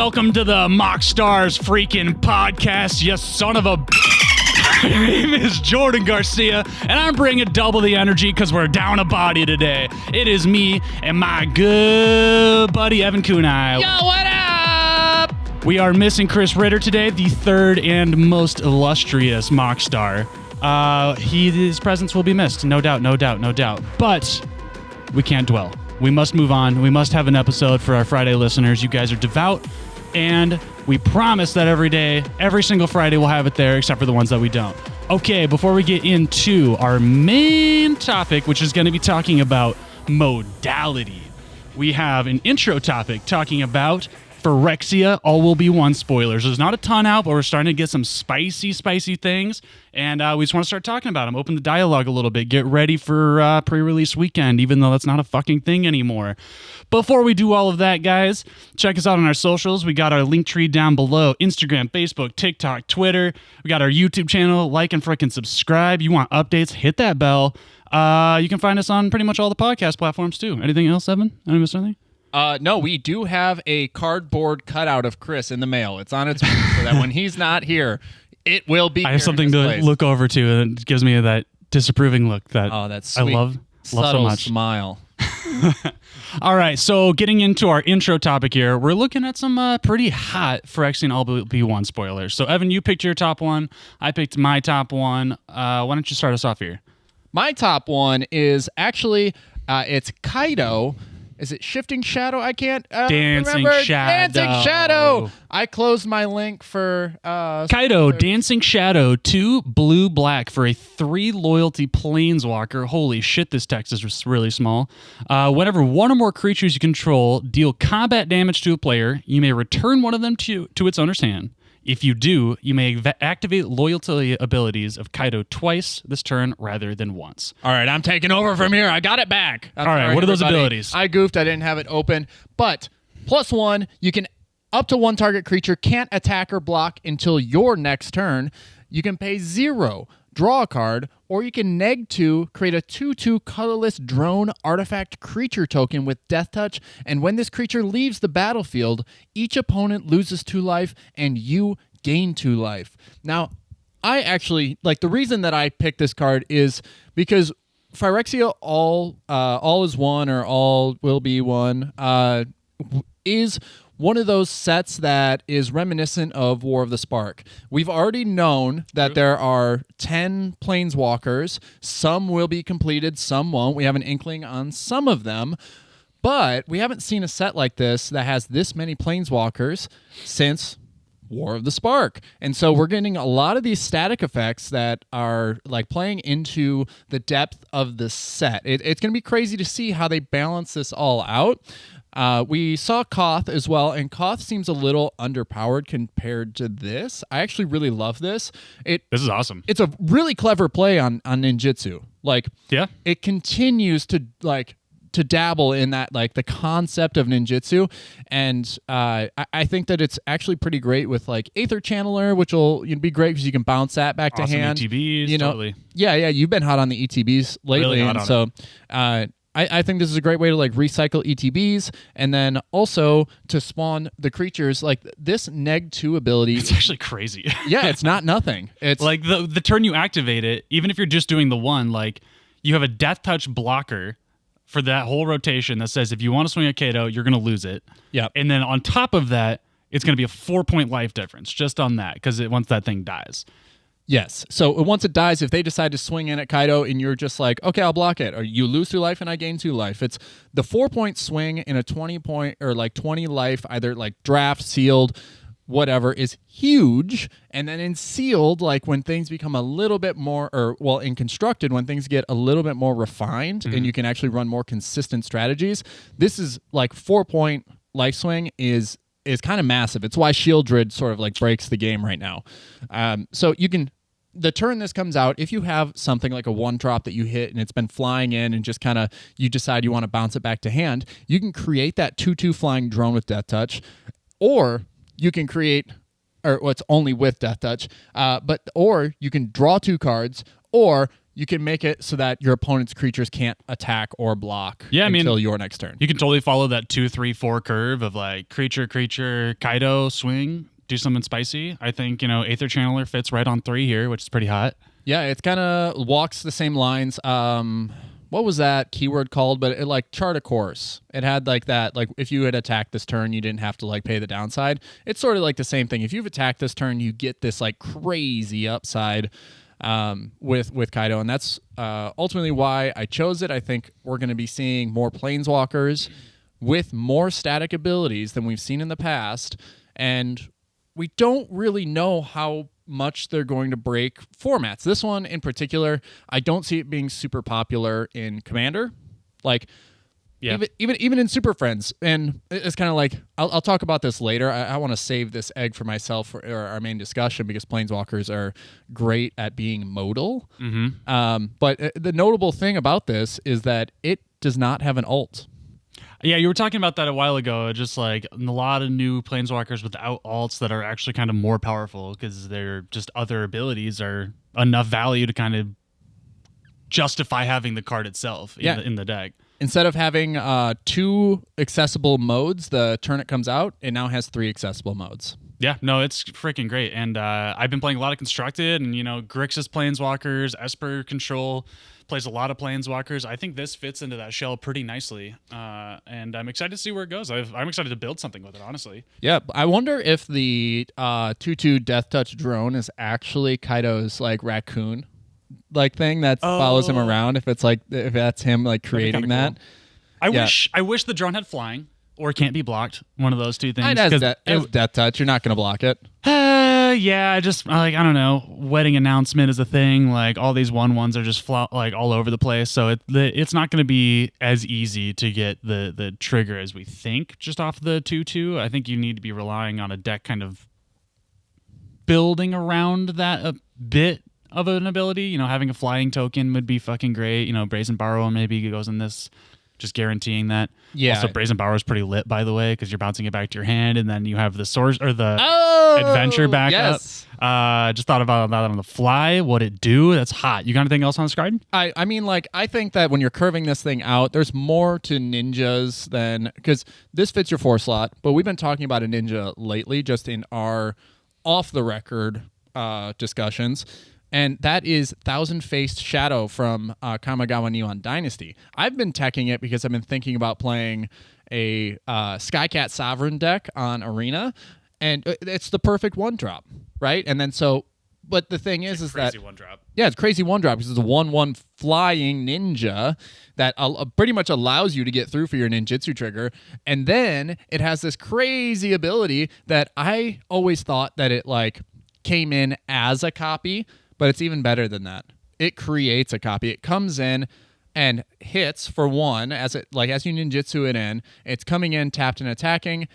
Welcome to the MoxStars freaking podcast, you son of a... My name is Jordan Garcia, and I'm bringing double the energy because we're down a body today. It is me and my good buddy Evan Kunai. Yo, what up? We are missing Chris Ritter today, the third and most illustrious MoxStar. His presence will be missed, no doubt. But we can't dwell. We must move on. We must have an episode for our Friday listeners. You guys are devout, and we promise that every single Friday, we'll have it there, except for the ones that we don't. Okay, before we get into our main topic, which is going to be talking about modality, we have an intro topic talking about Phyrexia, all will be one spoilers. There's not a ton out, but we're starting to get some spicy things, and we just want to start talking about them. Open the dialogue a little bit. Get ready for pre-release weekend, even though that's not a fucking thing anymore. Before we do all of that, guys, check us out on our socials. We got our link tree down below. Instagram, Facebook, TikTok, Twitter. We got our YouTube channel. Like and frickin' subscribe. You want updates, hit that bell. You can find us on pretty much all the podcast platforms, too. Anything else, Evan? Did I miss anything? No, we do have a cardboard cutout of Chris in the mail. It's on its way so that when he's not here, it will be. I have something to look over to, and it gives me that disapproving look that that's sweet, I love so much. Smile. All right, so getting into our intro topic here, we're looking at some pretty hot Phyrexia and all be one spoilers. So, Evan, you picked your top one. I picked my top one. Why don't you start us off here? My top one is actually it's Kaido. Is it Shifting Shadow? I can't Dancing remember. Shadow. Dancing Shadow. I closed my link for... Kaido, Dancing Shadow, 2 blue-black for a 3 loyalty planeswalker. Holy shit, this text is really small. Whenever one or more creatures you control deal combat damage to a player, you may return one of them to its owner's hand. If you do, you may activate loyalty abilities of Kaido twice this turn rather than once. All right, I'm taking over from here. I got it back. All right, what are those abilities? I goofed. I didn't have it open. But +1, you can up to 1 target creature can't attack or block until your next turn. You can pay 0, draw a card, or you can -2, create a 2/2 colorless drone artifact creature token with Death Touch, and when this creature leaves the battlefield, each opponent loses 2 life and you gain 2 life. Now, I actually, the reason that I picked this card is because Phyrexia all is one, or all will be one, is one of those sets that is reminiscent of War of the Spark. We've already known that there are 10 planeswalkers. Some will be completed, some won't. We have an inkling on some of them. But we haven't seen a set like this that has this many planeswalkers since War of the Spark. And so we're getting a lot of these static effects that are playing into the depth of the set. It's going to be crazy to see how they balance this all out. We saw Koth as well, and Koth seems a little underpowered compared to this. I actually really love this. This is awesome. It's a really clever play on ninjutsu. Yeah, it continues to dabble in that, the concept of ninjutsu, and I think that it's actually pretty great with Aether Channeler, which will be great because you can bounce that back to hand. ETBs, totally. Yeah, you've been hot on the ETBs lately, really hot on it. I think this is a great way to recycle ETBs, and then also to spawn the creatures. This neg2 ability. It's actually crazy. Yeah, it's not nothing. It's the turn you activate it, even if you're just doing the one, you have a Death Touch blocker for that whole rotation that says if you want to swing at Kaido, you're going to lose it. Yeah. And then on top of that, it's going to be a 4-point life difference just on that, because once that thing dies. Yes. So once it dies, if they decide to swing in at Kaido and you're just okay, I'll block it, or you lose 2 life and I gain 2 life. It's the 4-point swing in a 20-point or 20 life, either draft, sealed, whatever, is huge. And then in sealed, when things become a little bit more, in constructed, when things get a little bit more refined and you can actually run more consistent strategies, this is 4-point life swing is kind of massive. It's why Shieldred sort of breaks the game right now. So you can... The turn this comes out, if you have something like a 1-drop that you hit and it's been flying in and just kind of you decide you want to bounce it back to hand, you can create that 2/2 flying drone with Death Touch, or you can create, it's only with Death Touch, or you can draw 2 cards, or you can make it so that your opponent's creatures can't attack or block Yeah, I mean, until your next turn. You can totally follow that 2, 3, 4 curve of like creature, Kaido, swing, do something spicy. I think, Aether Channeler fits right on 3 here, which is pretty hot. Yeah, it's kind of walks the same lines. What was that keyword called? But it like chart a course. It had like that, like if you had attacked this turn, you didn't have to like pay the downside. It's sort of like the same thing. If you've attacked this turn, you get this like crazy upside with Kaido, and that's ultimately why I chose it. I think we're going to be seeing more Planeswalkers with more static abilities than we've seen in the past, and we don't really know how much they're going to break formats. This one in particular, I don't see it being super popular in Commander. Like, yeah. even in Super Friends. And it's kind of like, I'll talk about this later. I want to save this egg for myself for our main discussion because Planeswalkers are great at being modal. But the notable thing about this is that it does not have an ult. Yeah, you were talking about that a while ago. Just like a lot of new Planeswalkers without alts that are actually kind of more powerful because their just other abilities are enough value to kind of justify having the card itself in the deck. Instead of having 2 accessible modes the turn it comes out, it now has 3 accessible modes. Yeah, no, it's freaking great. And I've been playing a lot of Constructed and, Grixis Planeswalkers, Esper Control plays a lot of Planeswalkers. I think this fits into that shell pretty nicely. And I'm excited to see where it goes. I'm excited to build something with it, honestly. Yeah, I wonder if the 2/2 Death Touch drone is actually Kaido's like raccoon like thing that follows him around. If that's him like creating that. Cool. I wish the drone had flying or can't be blocked. One of those two things. It has Death Touch. You're not going to block it. Yeah, just like I don't know. Wedding announcement is a thing. Like all these 1/1s are just like all over the place. So it's not going to be as easy to get the trigger as we think just off the 2/2. I think you need to be relying on a deck kind of building around that a bit of an ability. Having a flying token would be fucking great. Brazen Borrow maybe goes in this, just guaranteeing that. Yeah. Also, Brazen Borrow is pretty lit, by the way, because you're bouncing it back to your hand, and then you have the source or the adventure back up. Just thought about that on the fly. What it do? That's hot. You got anything else on this card? I mean, like, I think that when you're curving this thing out, there's more to ninjas than because this fits your 4 slot. But we've been talking about a ninja lately, just in our off the record discussions. And that is Thousand-Faced Shadow from Kamigawa Neon Dynasty. I've been teching it because I've been thinking about playing a Skycat Sovereign deck on Arena, and it's the perfect 1-drop, right? And then but the thing is that crazy 1-drop. Yeah, it's crazy 1-drop because it's a 1/1 flying ninja that pretty much allows you to get through for your ninjutsu trigger, and then it has this crazy ability that I always thought that it like came in as a copy. But it's even better than that. It creates a copy. It comes in and hits for 1 as you ninjutsu it in. It's coming in tapped and attacking,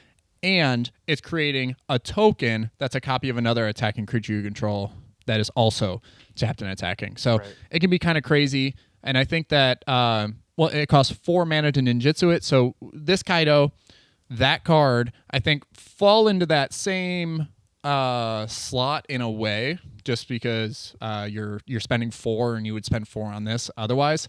and it's creating a token that's a copy of another attacking creature you control that is also tapped and attacking. So It can be kind of crazy. And I think that it costs 4 mana to ninjutsu it. So this Kaido, that card, I think fall into that same slot in a way, just because you're spending 4 and you would spend 4 on this otherwise.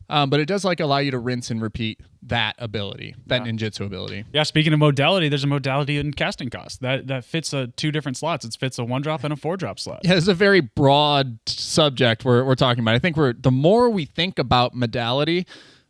But it does like allow you to rinse and repeat that ability, that ninjutsu ability. Yeah, speaking of modality, there's a modality in casting cost that fits 2 different slots. It fits a 1-drop and a 4-drop slot. Yeah, it's a very broad subject we're talking about. I think the more we think about modality,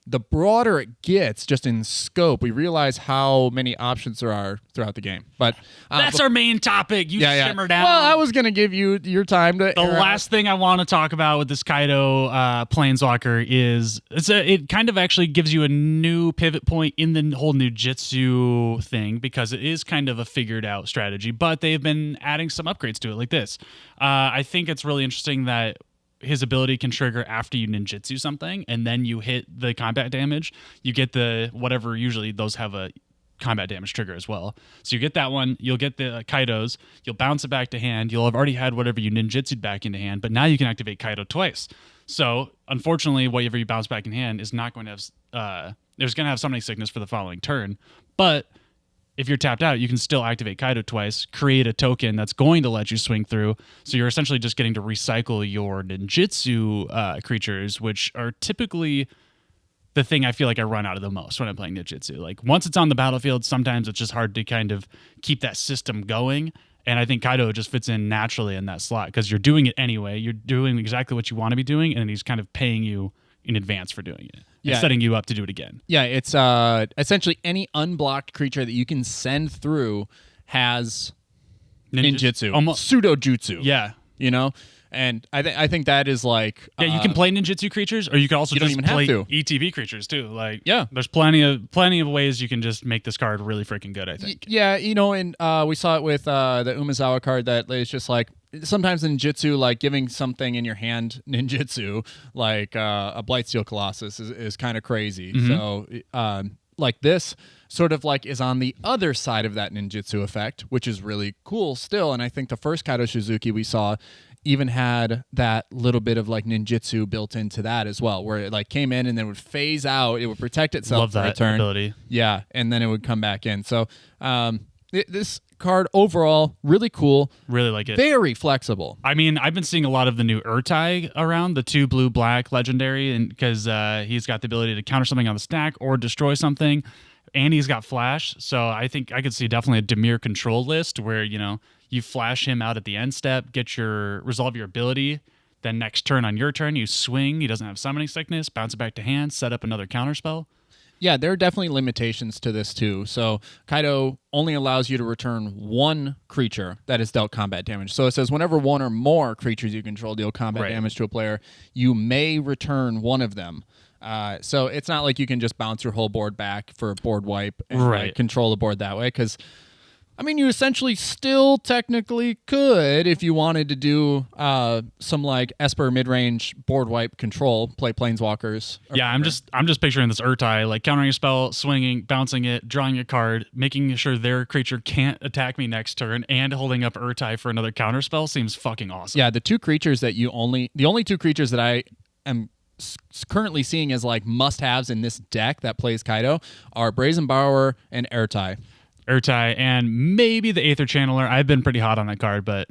the broader it gets just in scope. We realize how many options there are throughout the game. But that's our main topic. Simmer down. Well, I was going to give you your time to... The last thing I want to talk about with this Kaido Planeswalker is it kind of actually gives you a new pivot point in the whole Nujitsu thing because it is kind of a figured out strategy, but they've been adding some upgrades to it like this. I think it's really interesting that his ability can trigger after you ninjutsu something, and then you hit the combat damage. You get the whatever. Usually those have a combat damage trigger as well. So you get that one. You'll get the Kaidos. You'll bounce it back to hand. You'll have already had whatever you ninjutsu'd back into hand, but now you can activate Kaido twice. So unfortunately, whatever you bounce back in hand is not going to have. There's going to have summoning sickness for the following turn, but if you're tapped out, you can still activate Kaido twice, create a token that's going to let you swing through. So you're essentially just getting to recycle your ninjutsu creatures, which are typically the thing I feel like I run out of the most when I'm playing ninjutsu. Like once it's on the battlefield, sometimes it's just hard to kind of keep that system going. And I think Kaido just fits in naturally in that slot because you're doing it anyway. You're doing exactly what you want to be doing, and he's kind of paying you in advance for doing it. Yeah. And setting you up to do it again. Yeah, it's essentially any unblocked creature that you can send through has ninjutsu. Almost pseudo jutsu. Yeah. You know? And I think that is like you can play ninjutsu creatures, or you can also just play have to. ETB creatures too. Like there's plenty of ways you can just make this card really freaking good. I think. Yeah, you know, and we saw it with the Umezawa card that is just like sometimes ninjutsu, like giving something in your hand ninjutsu, like a Blightsteel Colossus is kind of crazy. Mm-hmm. So like this sort of like is on the other side of that ninjutsu effect, which is really cool still. And I think the first Kaido Shizuki we saw even had that little bit of like ninjutsu built into that as well, where it like came in and then would phase out. It would protect itself for a turn. Ability. Yeah, and then it would come back in. So this card overall really cool. Really like it. Very flexible. I mean, I've been seeing a lot of the new Urtai around, the 2 blue-black legendary, and because he's got the ability to counter something on the stack or destroy something, and he's got flash. So I think I could see definitely a Dimir control list where you flash him out at the end step, resolve your ability. Then next turn on your turn, you swing. He doesn't have summoning sickness. Bounce it back to hand. Set up another counterspell. Yeah, there are definitely limitations to this too. So Kaido only allows you to return 1 creature that has dealt combat damage. So it says whenever 1 or more creatures you control deal combat damage to a player, you may return 1 of them. So it's not like you can just bounce your whole board back for a board wipe and like, control the board that way, because I mean, you essentially still technically could if you wanted to do some like Esper mid-range board wipe control, play Planeswalkers. Yeah, I'm just picturing this Urtai like countering a spell, swinging, bouncing it, drawing a card, making sure their creature can't attack me next turn, and holding up Urtai for another counter spell seems fucking awesome. Yeah, the only 2 creatures that I am currently seeing as like must-haves in this deck that plays Kaido are Brazen Borrower and Urtai, and maybe the Aether Channeler. I've been pretty hot on that card, but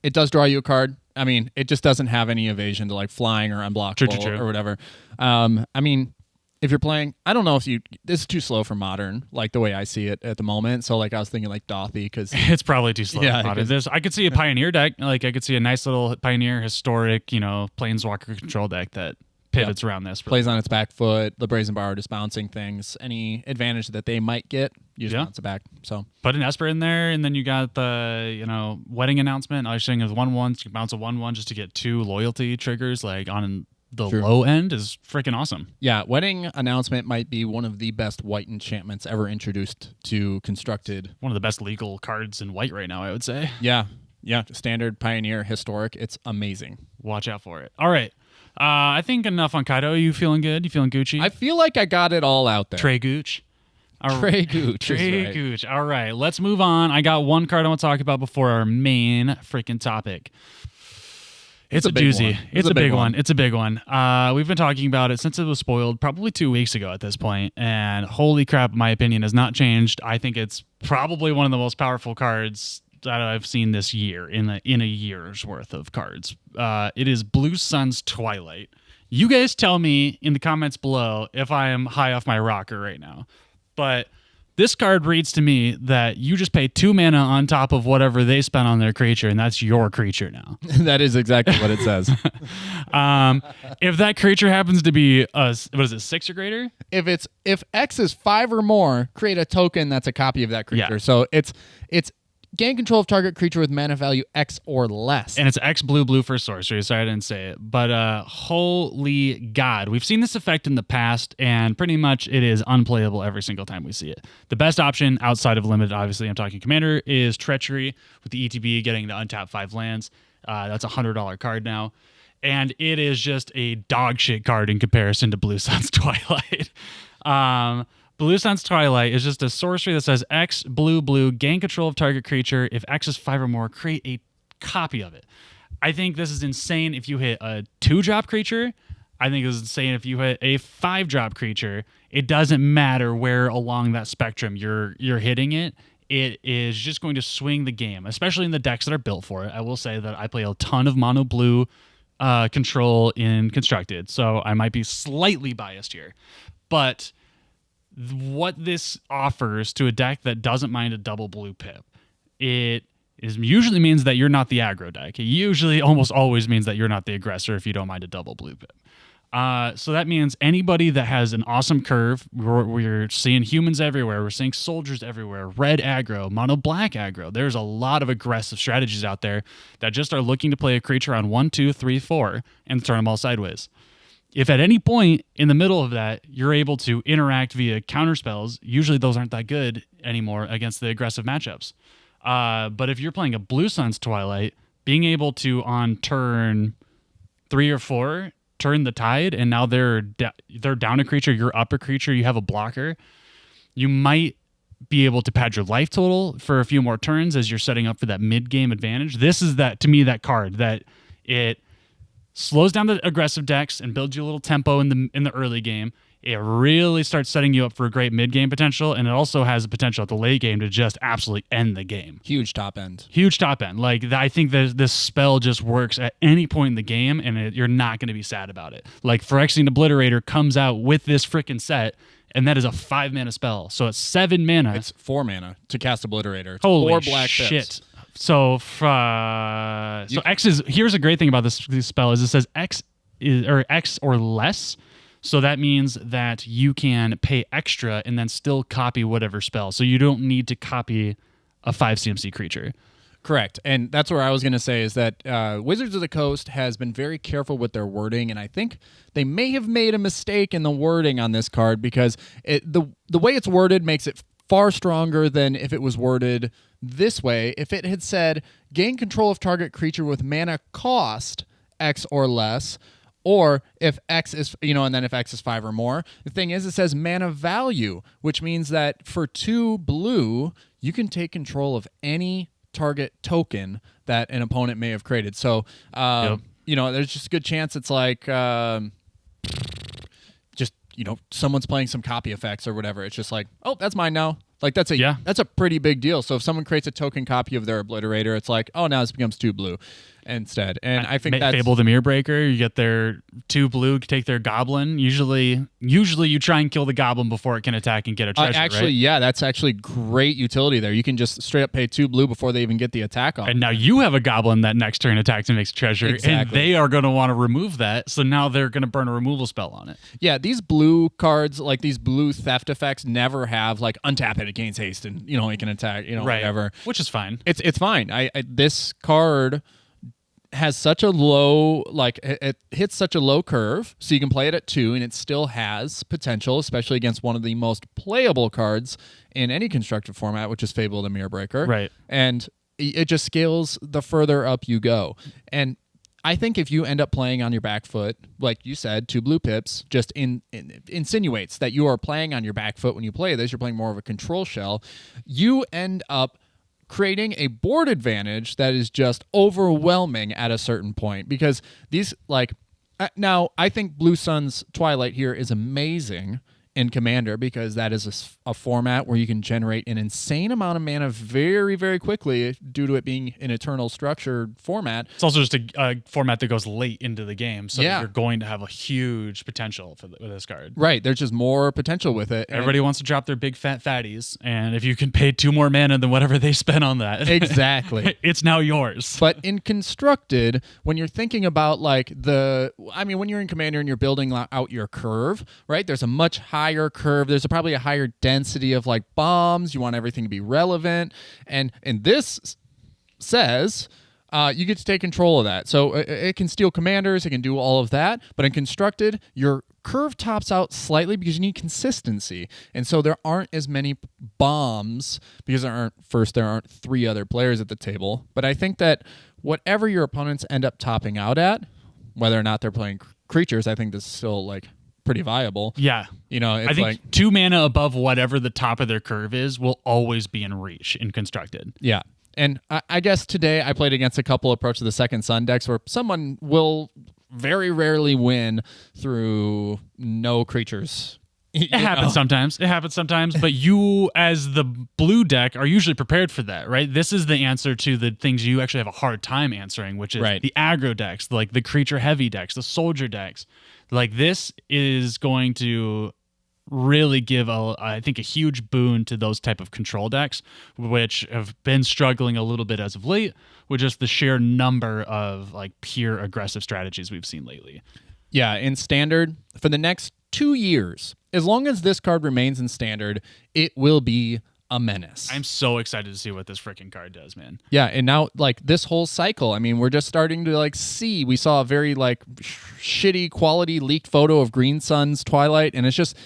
it does draw you a card. I mean, it just doesn't have any evasion to like flying or unblockable or whatever. I mean, if you're playing, I don't know if this is too slow for Modern, like the way I see it at the moment. So like I was thinking like Dothy, because it's probably too slow. Yeah, I could see a Pioneer deck. Like I could see a nice little Pioneer historic, Planeswalker control deck that pivots around this. Plays on its back foot, the Brazen Borrower just bouncing things. Any advantage that they might get, you just bounce it back. So put an Esper in there, and then you got the wedding announcement. I was saying with 1/1, you can bounce a 1/1 just to get 2 loyalty triggers, like on the low end is freaking awesome. Yeah, wedding announcement might be one of the best white enchantments ever introduced to Constructed. One of the best legal cards in white right now, I would say. Yeah, standard, Pioneer, historic. It's amazing. Watch out for it. All right. I think enough on Kaido. You feeling good? You feeling Gucci? I feel like I got it all out there. Trey Gooch. Trey Gooch. All right, let's move on. I got one card I want to talk about before our main freaking topic. It's a doozy. It's a big one. It's a big one. We've been talking about it since it was spoiled, probably 2 weeks ago at this point, and holy crap, my opinion has not changed. I think it's probably one of the most powerful cards that I've seen this year in a year's worth of cards. It is Blue Sun's Twilight. You guys tell me in the comments below if I am high off my rocker right now. But this card reads to me that you just pay 2 mana on top of whatever they spent on their creature, and that's your creature now. That is exactly what it says. If that creature happens to be 6 or greater? If X is 5 or more, create a token that's a copy of that creature. Yeah. So it's gain control of target creature with mana value X or less. And it's X blue for sorcery, so I didn't say it. But holy God, we've seen this effect in the past, and pretty much it is unplayable every single time we see it. The best option outside of limited, obviously I'm talking Commander, is Treachery with the ETB getting to untap 5 lands. That's a $100 card now. And it is just a dog shit card in comparison to Blue Sun's Twilight. Blue Sun's Twilight is just a sorcery that says X, blue, gain control of target creature. If X is 5 or more, create a copy of it. I think this is insane if you hit a 2-drop creature. I think this is insane if you hit a 5-drop creature. It doesn't matter where along that spectrum you're hitting it. it is just going to swing the game, especially in the decks that are built for it. I will say that I play a ton of mono blue control in Constructed, so I might be slightly biased here. But what this offers to a deck that doesn't mind a double blue pip, usually means that you're not the aggro deck. It usually almost always means that you're not the aggressor if you don't mind a double blue pip. So that means anybody that has an awesome curve, we're seeing humans everywhere, we're seeing soldiers everywhere, red aggro, mono black aggro. There's a lot of aggressive strategies out there that just are looking to play a creature on 1, 2, 3, 4 and turn them all sideways. If at any point in the middle of that, you're able to interact via counterspells, usually those aren't that good anymore against the aggressive matchups. But if you're playing a Blue Suns Twilight, being able to on turn 3 or 4 turn the tide, and now they're down a creature, you're up a creature, you have a blocker, you might be able to pad your life total for a few more turns as you're setting up for that mid-game advantage. This is to me that card that it slows down the aggressive decks and builds you a little tempo in the early game. It really starts setting you up for a great mid-game potential, and it also has the potential at the late game to just absolutely end the game. Huge top end. Like, I think that this spell just works at any point in the game, and you're not going to be sad about it. Like, Phyrexian Obliterator comes out with this freaking set, and that is a 5-mana spell. So it's 7 mana. It's 4 mana to cast Obliterator. It's Holy 4 black shit. pips. So X is, here's a great thing about this spell is it says X or less. So that means that you can pay extra and then still copy whatever spell. So you don't need to copy a 5 CMC creature. Correct. And that's where I was going to say is that Wizards of the Coast has been very careful with their wording, and I think they may have made a mistake in the wording on this card because the way it's worded makes it far stronger than if it was worded this way. If it had said, gain control of target creature with mana cost X or less, or if X is, and then if X is 5 or more. The thing is, it says mana value, which means that for 2 blue, you can take control of any target token that an opponent may have created. So, there's just a good chance it's like someone's playing some copy effects or whatever. It's just like, oh, that's mine now. Like that's a pretty big deal. So if someone creates a token copy of their Obliterator, it's like, oh, now this becomes 2 blue instead. And I think that's Fable the Mirror Breaker. You get their 2 blue, take their goblin. Usually you try and kill the goblin before it can attack and get a treasure. Actually, right? Yeah, that's actually great utility there. You can just straight up pay 2 blue before they even get the attack off. And now you have a goblin that next turn attacks and makes a treasure, exactly. And they are going to want to remove that. So now they're going to burn a removal spell on it. Yeah, these blue cards, like these blue theft effects, never have like untap it, it gains haste, and it can attack, whatever. Which is fine. It's fine. This card has such a low, it hits such a low curve, so you can play it at 2, and it still has potential, especially against one of the most playable cards in any constructed format, which is Fable the Mirror Breaker. Right. And it just scales the further up you go. And I think if you end up playing on your back foot, like you said, 2 blue pips, just insinuates that you are playing on your back foot when you play this. You're playing more of a control shell. You end up creating a board advantage that is just overwhelming at a certain point, because these, now I think Blue Suns Twilight here is amazing in Commander, because that is a format where you can generate an insane amount of mana very, very quickly due to it being an eternal structured format. It's also just a format that goes late into the game, so Yeah. you're going to have a huge potential with this card. Right, there's just more potential with it. Everybody wants to drop their big fat fatties, and if you can pay 2 more mana than whatever they spent on that, Exactly. it's now yours. But in Constructed, when you're thinking about when you're in Commander and you're building out your curve, right? There's a much higher curve. There's probably a higher density of bombs. You want everything to be relevant. And this says you get to take control of that. So it can steal commanders. It can do all of that. But in Constructed, your curve tops out slightly because you need consistency. And so there aren't as many bombs because there aren't 3 other players at the table. But I think that whatever your opponents end up topping out at, whether or not they're playing creatures, I think this is still pretty viable. Yeah. It's I think 2 mana above whatever the top of their curve is will always be in reach in Constructed. Yeah. And I guess today I played against a couple Approach to the Second Sun decks where someone will very rarely win through no creatures It happens sometimes. It happens sometimes, but you, as the blue deck, are usually prepared for that, right? This is the answer to the things you actually have a hard time answering, which is the aggro decks, like the creature heavy decks, the soldier decks. Like this is going to really give, I think, a huge boon to those type of control decks, which have been struggling a little bit as of late with just the sheer number of like pure aggressive strategies we've seen lately. Yeah, in Standard, for the next 2 years, as long as this card remains in Standard, it will be a menace. I'm so excited to see what this freaking card does, man. Yeah, and now, like, this whole cycle, I mean, we're just starting to, like, see. We saw a very, like, shitty quality leaked photo of Green Sun's Twilight, and it's just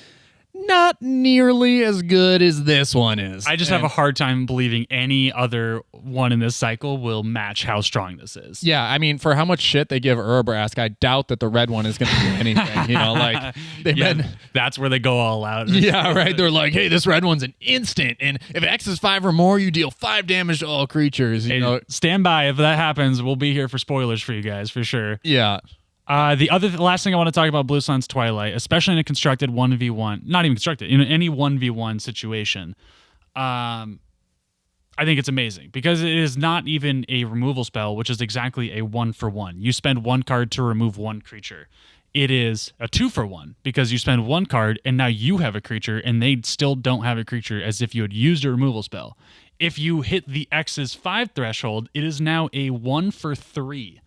not nearly as good as this one is. I just have a hard time believing any other one in this cycle will match how strong this is. Yeah, I mean, for how much shit they give Urabrask, I doubt that the red one is going to do anything. You know, like, they've been... That's where they go all out. Yeah, right. They're like, hey, this red one's an instant, and if X is 5 or more, you deal 5 damage to all creatures. You know, stand by if that happens. We'll be here for spoilers for you guys, for sure. Yeah. The last thing I want to talk about Blue Sun's Twilight, especially in a constructed 1v1, not even constructed, in any 1v1 situation, I think it's amazing because it is not even a removal spell, which is exactly a 1-for-1. You spend 1 card to remove 1 creature. It is a 2-for-1 because you spend 1 card and now you have a creature and they still don't have a creature as if you had used a removal spell. If you hit the X's 5 threshold, it is now a 1-for-3,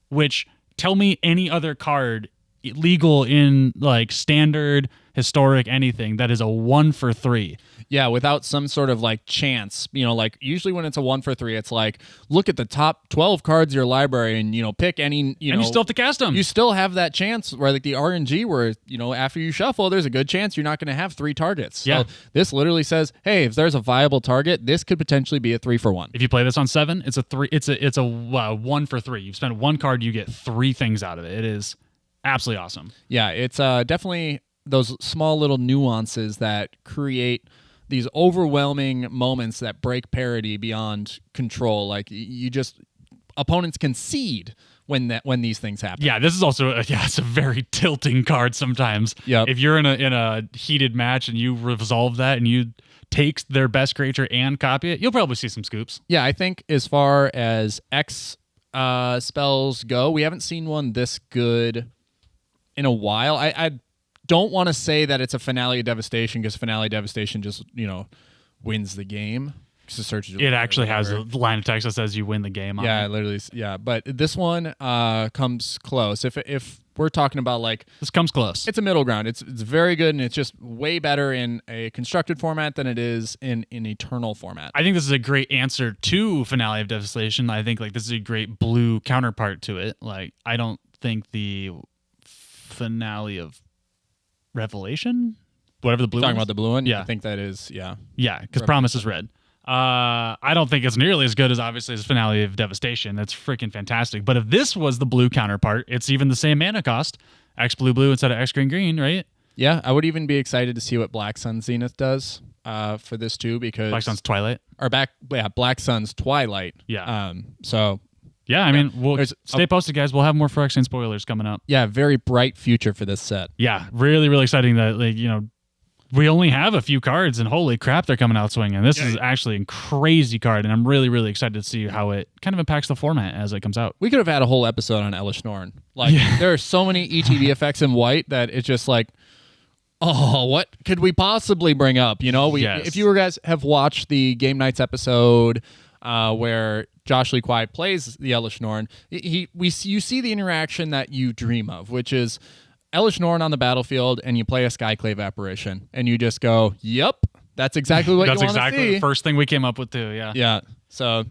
which... Tell me any other card legal in like Standard, Historic, anything that is a 1-for-3. Yeah, without some sort of like chance. You know, like usually when it's a 1-for-3, it's like look at the top 12 cards of your library and, you know, pick any, you know. And you still have to cast them. You still have that chance where like the RNG where, you know, after you shuffle, there's a good chance you're not going to have 3 targets. Yeah. So this literally says, hey, if there's a viable target, this could potentially be a 3-for-1. If you play this on 7, it's a 1-for-3. You've spent 1 card, you get 3 things out of it. It is absolutely awesome. Yeah, it's definitely those small little nuances that create these overwhelming moments that break parity beyond control. Like you just opponents concede when these things happen. Yeah, this is also it's a very tilting card sometimes. Yeah, if you're in a heated match and you resolve that and you take their best creature and copy it, you'll probably see some scoops. Yeah, I think as far as X spells go, we haven't seen one this good in a while. I don't want to say that it's a Finale of Devastation because Finale of Devastation just, you know, wins the game. It actually has a line of text that says you win the game. Yeah, literally. Yeah, but this one comes close. If we're talking about like this comes close, it's a middle ground. It's very good, and it's just way better in a constructed format than it is in Eternal format. I think this is a great answer to Finale of Devastation. I think like this is a great blue counterpart to it. Like I don't think the Finale of Revelation, whatever the blue one. Talking about the blue one? Yeah. I think that is, yeah. Yeah, because Promise is red. I don't think it's nearly as good as obviously as Finale of Devastation. That's freaking fantastic. But if this was the blue counterpart, it's even the same mana cost. X blue instead of X green, right? Yeah, I would even be excited to see what Black Sun Zenith does for this too, because Black Sun's Twilight. Or Black Sun's Twilight. Yeah. Yeah, I mean, we'll stay posted, guys. We'll have more Phyrexian spoilers coming up. Yeah, very bright future for this set. Yeah, really, really exciting that, like, you know, we only have a few cards, and holy crap, they're coming out swinging. This is actually a crazy card, and I'm really, really excited to see how it kind of impacts the format as it comes out. We could have had a whole episode on Elish Norn. Like, there are so many ETB effects in white that it's just like, oh, what could we possibly bring up? You know, if you guys have watched the Game Nights episode where Josh Lee Kwai plays the Elish Norn, you see the interaction that you dream of, which is Elish Norn on the battlefield, and you play a Skyclave apparition, and you just go, "Yep, that's exactly what you want to see." That's exactly the first thing we came up with too. Yeah, yeah. So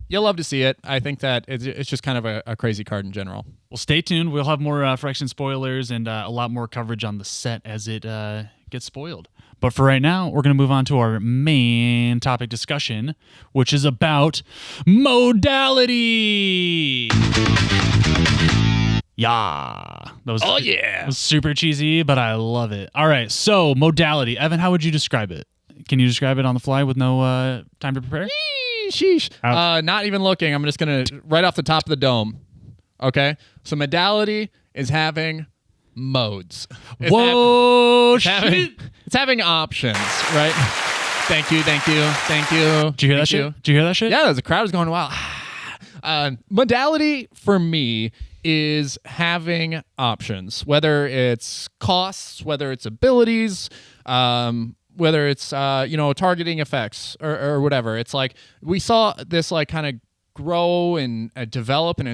you'll love to see it. I think that it's just kind of a crazy card in general. Well, stay tuned. We'll have more Phyrexian spoilers and a lot more coverage on the set as it gets spoiled. But for right now, we're going to move on to our main topic discussion, which is about modality. Yeah. That was super cheesy, but I love it. All right, so modality. Evan, how would you describe it? Can you describe it on the fly with no time to prepare? Sheesh. Not even looking. I'm just going to, right off the top of the dome. Okay? So modality is having modes. Whoa, shit. It's having options, right? Thank you. Did you hear that shit? Yeah, the crowd is going wild. Modality for me is having options, whether it's costs, whether it's abilities, whether it's targeting effects or whatever. It's like we saw this like kind of grow and develop, and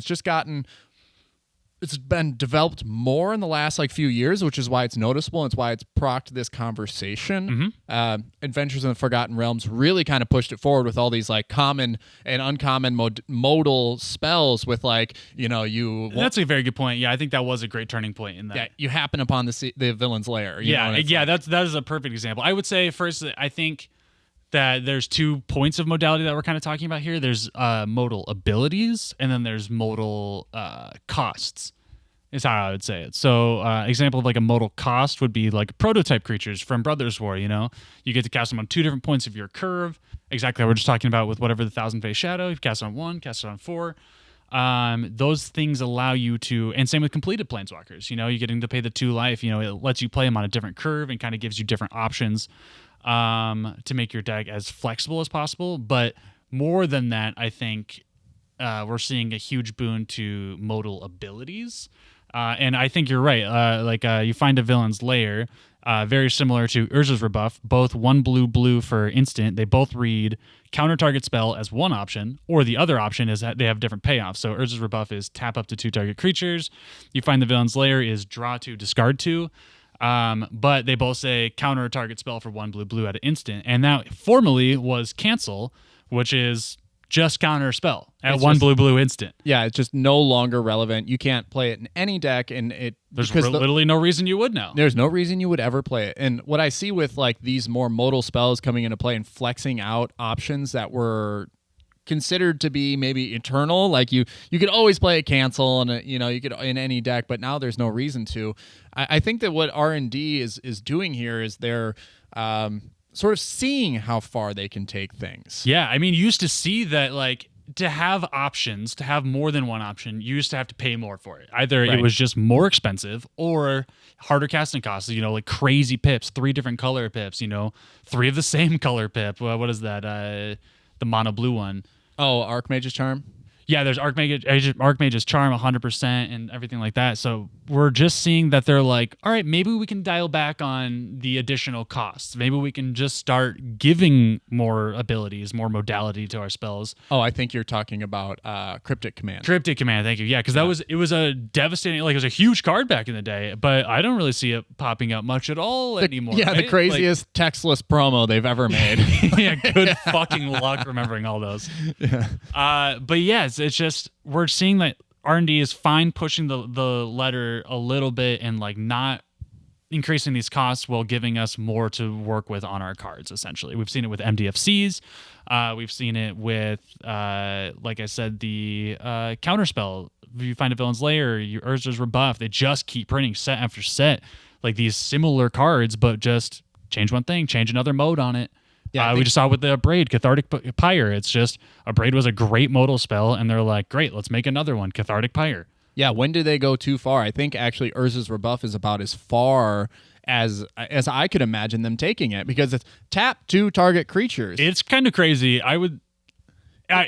it's been developed more in the last like few years, which is why it's noticeable. And it's why it's procced this conversation. Adventures in the Forgotten Realms really kind of pushed it forward with all these like common and uncommon modal spells with like, That's a very good point. Yeah, I think that was a great turning point in that. Yeah, you happen upon the villain's lair. That is a perfect example. I would say first, I think that there's 2 points of modality that we're kind of talking about here. There's modal abilities, and then there's modal costs, is how I would say it. So example of like a modal cost would be like prototype creatures from Brothers War, You get to cast them on 2 different points of your curve, exactly what we're just talking about with whatever the Thousand Face Shadow. You cast it on 1, cast it on 4. Those things allow you to, and same with completed Planeswalkers, you're getting to pay the 2 life, it lets you play them on a different curve and kind of gives you different options to make your deck as flexible as possible. But more than that, I think we're seeing a huge boon to modal abilities. And I think you're right. You find a villain's lair, very similar to Urza's Rebuff, both 1 blue for instant. They both read counter target spell as one option, or the other option is that they have different payoffs. So Urza's Rebuff is tap up to 2 target creatures. You find the villain's lair is draw 2, discard 2. But they both say counter a target spell for 1 blue at an instant. And that formerly was cancel, which is just counter a spell at 1 blue instant. Yeah, it's just no longer relevant. You can't play it in any deck, and there's literally no reason you would now. There's no reason you would ever play it. And what I see with like these more modal spells coming into play and flexing out options that were considered to be maybe eternal, like you could always play a cancel and you could in any deck, but now there's no reason to. I think that what R&D is doing here is they're sort of seeing how far they can take things. Yeah, I mean, you used to see that like to have options, to have more than one option, you used to have to pay more for it. Either it was just more expensive or harder casting costs, like crazy pips, 3 different color pips, 3 of the same color pip. What is that? The mono blue one. Oh, Archmage's Charm? Yeah, there's Archmage's Charm 100% and everything like that. So we're just seeing that they're like, all right, maybe we can dial back on the additional costs. Maybe we can just start giving more abilities, more modality to our spells. Oh, I think you're talking about Cryptic Command. Cryptic Command, thank you. Yeah, because it was a devastating, it was a huge card back in the day, but I don't really see it popping up much at all anymore. Yeah, right? The craziest textless promo they've ever made. Yeah, good fucking luck remembering all those. Yeah. But yeah, it's just we're seeing that R&D is fine pushing the letter a little bit and like not increasing these costs while giving us more to work with on our cards. Essentially, we've seen it with MDFCs. We've seen it with, like I said, the counterspell. If you find a villain's lair, your Urza's Rebuff. They just keep printing set after set like these similar cards, but just change one thing, change another mode on it. Yeah, we just saw with the Abrade, Cathartic Pyre. It's just, Abrade was a great modal spell, and they're like, great, let's make another one, Cathartic Pyre. Yeah, when do they go too far? I think actually Urza's Rebuff is about as far as I could imagine them taking it, because it's tap 2 target creatures. It's kind of crazy. I would,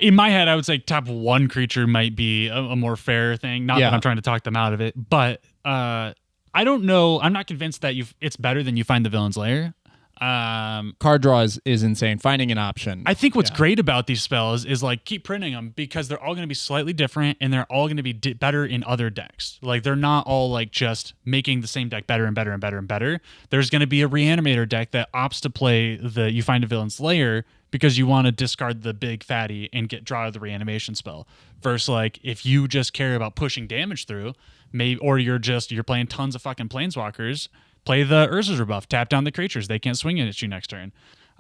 in my head, I would say tap 1 creature might be a more fair thing. Not that I'm trying to talk them out of it, but I don't know. I'm not convinced that it's better than you find the villain's lair. Card draw is insane. Finding an option. I think what's great about these spells is like keep printing them, because they're all going to be slightly different and they're all going to be better in other decks. Like they're not all like just making the same deck better and better and better and better. There's going to be a Reanimator deck that opts to play the You Find a Villain's Lair because you want to discard the big fatty and draw the reanimation spell. Versus like if you just care about pushing damage through, maybe, or you're playing tons of fucking Planeswalkers, play the Urza's Rebuff, tap down the creatures. They can't swing it at you next turn.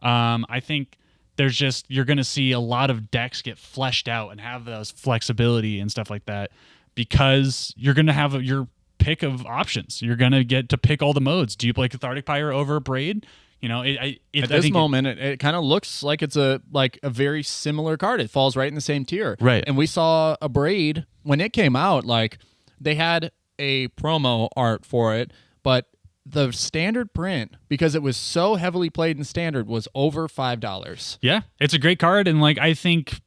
I think you're going to see a lot of decks get fleshed out and have those flexibility and stuff like that, because you're going to have your pick of options. You're going to get to pick all the modes. Do you play Cathartic Pyre over Braid? At this moment, it kind of looks like it's a very similar card. It falls right in the same tier. Right. And we saw a Braid when it came out, like they had a promo art for it, but the standard print, because it was so heavily played in standard, was over $5. Yeah, it's a great card, and like I think,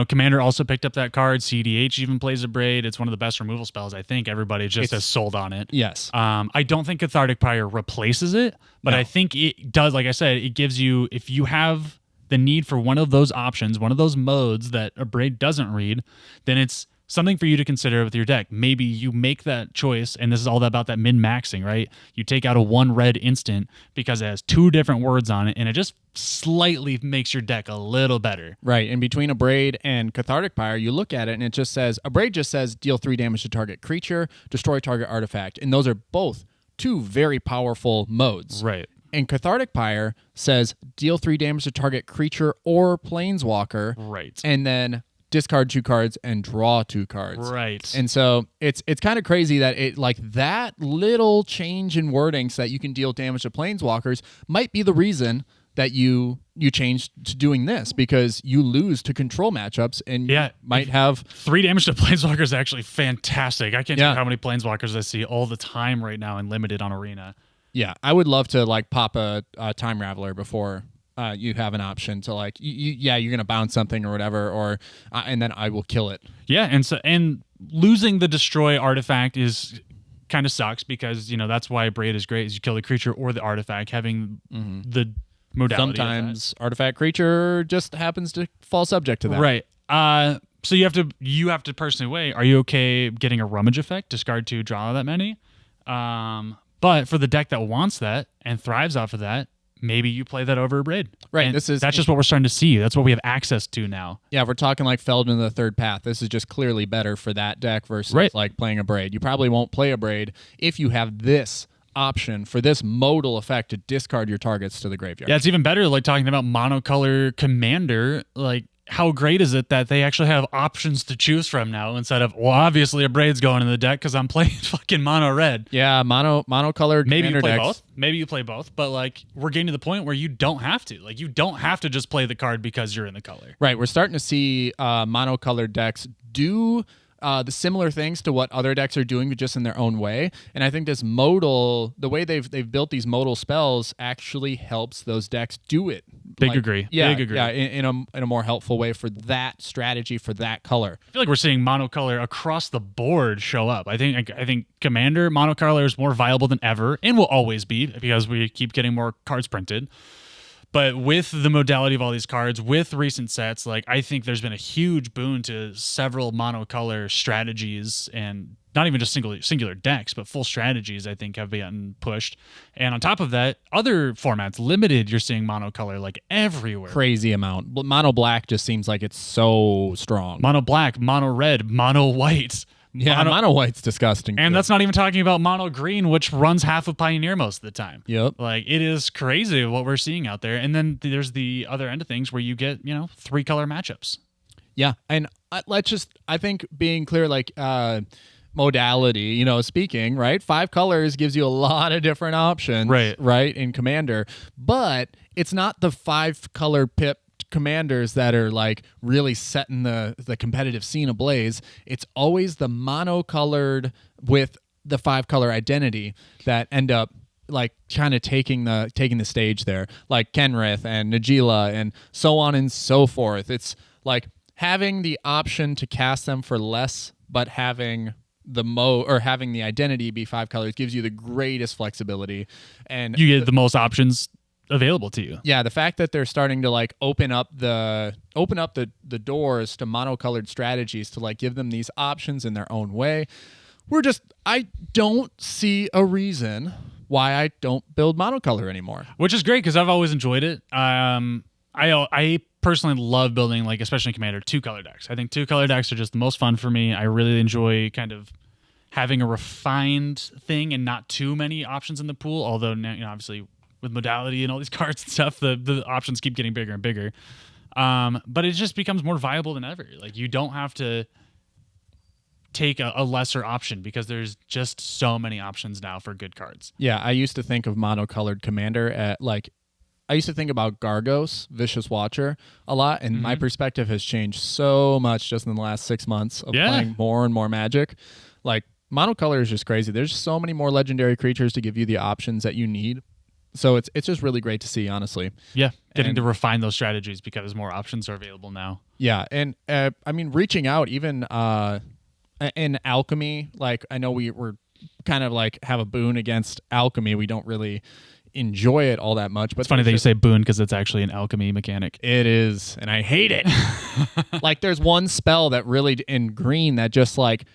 Commander also picked up that card. CDH even plays a Braid. It's one of the best removal spells. I think everybody just has sold on it. Yes. I don't think Cathartic Pyre replaces it, but No. I think it does. Like I said, it gives you, if you have the need for one of those options, one of those modes that a Braid doesn't read, then it's something for you to consider with your deck. Maybe you make that choice, and this is all about that min-maxing, right? You take out a 1 red instant because it has 2 different words on it, and it just slightly makes your deck a little better. Right. In between a Braid and Cathartic Pyre, you look at it and it just says, a Braid just says deal 3 damage to target creature, destroy target artifact. And those are both 2 very powerful modes. Right. And Cathartic Pyre says deal 3 damage to target creature or planeswalker. Right. And then discard 2 cards and draw 2 cards. Right. And so it's kind of crazy that it, like, that little change in wording so that you can deal damage to planeswalkers might be the reason that you changed to doing this, because you lose to control matchups and you might have 3 damage to planeswalkers is actually fantastic. I can't tell you Yeah. how many planeswalkers I see all the time right now in limited on Arena. Yeah, I would love to like pop a Time Raveler before you have an option to like you're gonna bounce something or whatever, or and then I will kill it. Yeah, and losing the destroy artifact is kind of sucks, because that's why Braid is great, is you kill the creature or the artifact, having the modality. Sometimes artifact creature just happens to fall subject to that. Right. So you have to personally weigh, are you okay getting a rummage effect, discard 2, draw that many? But for the deck that wants that and thrives off of that, maybe you play that over a Braid. Right. And that's just what we're starting to see. That's what we have access to now. Yeah, we're talking like Feldman the Third Path. This is just clearly better for that deck versus like playing a Braid. You probably won't play a Braid if you have this option for this modal effect to discard your targets to the graveyard. Yeah, it's even better, like talking about monocolor Commander. Like, how great is it that they actually have options to choose from now, instead of, well, obviously a Braid's going in the deck because I'm playing fucking mono red. Yeah, monocolored Maybe you Commander play decks. both. Maybe you play both, but like we're getting to the point where you don't have to. Like, you don't have to just play the card because you're in the color. Right, we're starting to see monocolored decks do the similar things to what other decks are doing, but just in their own way. And I think this modal, the way they've built these modal spells, actually helps those decks do it. Big agree. Yeah, Big agree. Yeah, in a more helpful way for that strategy, for that color. I feel like we're seeing monocolor across the board show up. I think Commander monocolor is more viable than ever, and will always be, because we keep getting more cards printed. But with the modality of all these cards, with recent sets, like, I think there's been a huge boon to several monocolor strategies, and not even just singular decks, but full strategies, I think, have been pushed. And on top of that, other formats, limited, you're seeing monocolor like everywhere. Crazy amount. Mono black just seems like it's so strong. Mono black, mono red, mono white. Yeah, mono white's disgusting. And too. that's not even talking about mono green, which runs half of Pioneer most of the time. Yep. Like, it is crazy what we're seeing out there. And then there's the other end of things where you get, 3 color matchups. Yeah, and I think being clear, like modality, speaking, right? 5 colors gives you a lot of different options, right, in Commander, but it's not the 5 color pip commanders that are like really setting the competitive scene ablaze. It's always the monocolored with the 5 color identity that end up like kind of taking the stage there, like Kenrith and Najila and so on and so forth. It's like having the option to cast them for less, but having having the identity be 5 colors gives you the greatest flexibility, and you get the most options available to you. Yeah, the fact that they're starting to like open up the doors to monocolored strategies to like give them these options in their own way. I don't see a reason why I don't build monocolor anymore. Which is great, because I've always enjoyed it. I personally love building, like, especially in Commander, 2 color decks. I think 2 color decks are just the most fun for me. I really enjoy kind of having a refined thing and not too many options in the pool, although obviously with modality and all these cards and stuff, the options keep getting bigger and bigger. But it just becomes more viable than ever. Like, you don't have to take a lesser option, because there's just so many options now for good cards. Yeah, I used to think of monocolored Commander at like, I used to think about Gargos, Vicious Watcher, a lot, and my perspective has changed so much just in the last 6 months of playing more and more Magic. Like, monocolor is just crazy. There's so many more legendary creatures to give you the options that you need. So it's just really great to see, honestly. Yeah, getting to refine those strategies because more options are available now. Yeah, and I mean, reaching out even in alchemy, like I know we're kind of like have a boon against alchemy. We don't really enjoy it all that much. But it's funny that you say boon because it's actually an alchemy mechanic. It is, and I hate it. Like there's one spell that really in green that just like